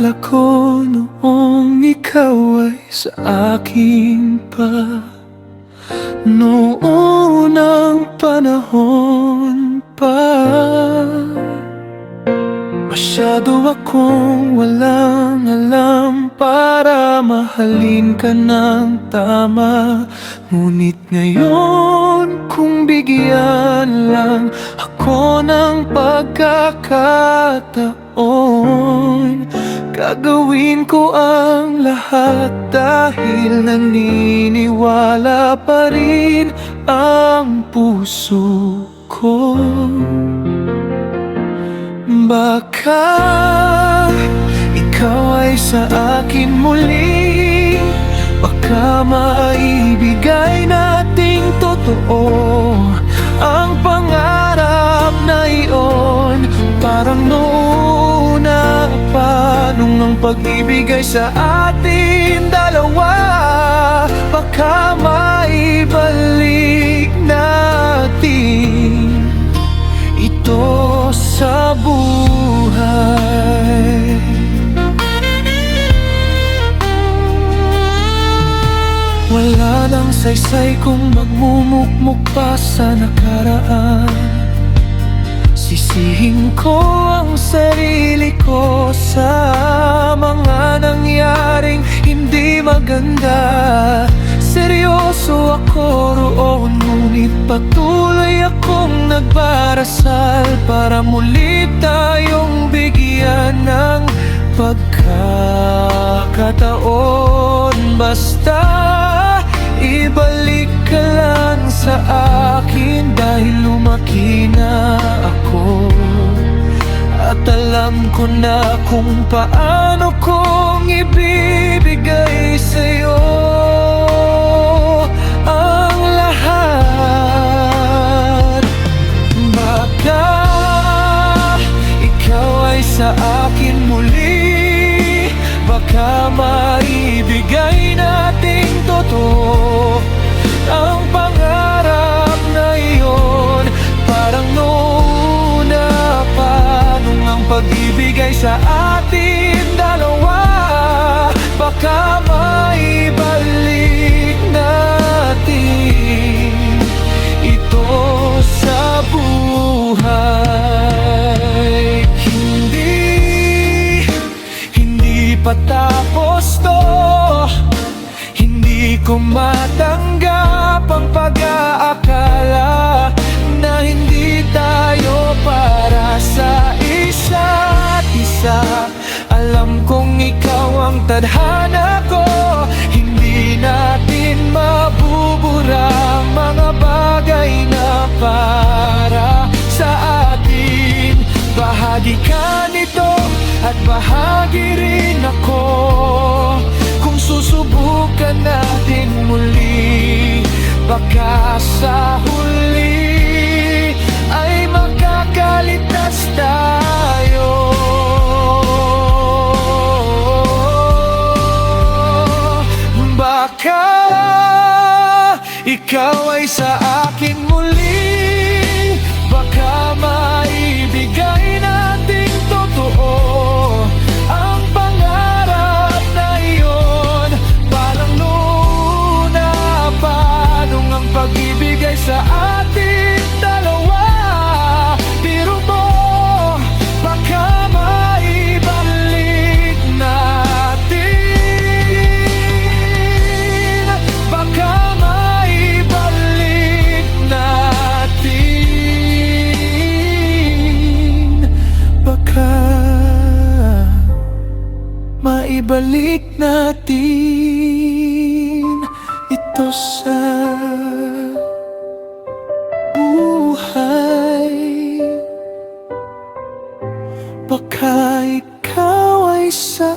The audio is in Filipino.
Akala ko noong ikaw ay sa akin pa, noong unang panahon pa. Masyado akong walang alam para mahalin ka ng tama. Ngunit ngayon kung bigyan lang ako ng pagkakataon, gagawin ko ang lahat dahil naniniwala pa rin ang puso ko. Baka ikaw ay sa akin muli, baka maibigay nating totoo ang pangarap na iyon. Parang noona pa nung ang pag-ibig ay sa atin dalawa, baka maibalik natin ito sa buhay. Wala nang saysay kung magmumukmuk pa sa nakaraan. Sisihin ko ang sarili ko sa mga nangyaring hindi maganda. Seryoso ako roon, ngunit patuloy akong nagdarasal para muli tayong bigyan ng pagkakataon. Basta ibalik ka lang sa akin dahil lumaki na ako, at alam ko na kung paano kong ibibigay sa'yo ang lahat. Baka ikaw ay sa akin muli, baka maibigay nating totoo ang pangarap na iyon. Parang noona pa nung ang pag-ibig ay sa atin dalawa, baka maibalik natin ito sa buhay. Hindi pa tapos to, hindi ko matanggap ang pag-aakala na hindi tayo para sa isa't isa. Alam kong ikaw ang tadhana ko, hindi natin mabubura ang mga bagay na para sa atin. Bahagi ka nito at bahagi rin ako. Kung susubukan natin muli, baka sa huli ay makakaligtas tayo. Baka ikaw ay sa akin muli, baka maibigay nating totoo ang pangarap na iyon. Parang noona pa nung ang pag-ibig ay sa atin dalawa, biro mo, baka maibalik natin, baka maibalik natin, baka maibalik natin ito sa buhay. Baka ikaw ay sa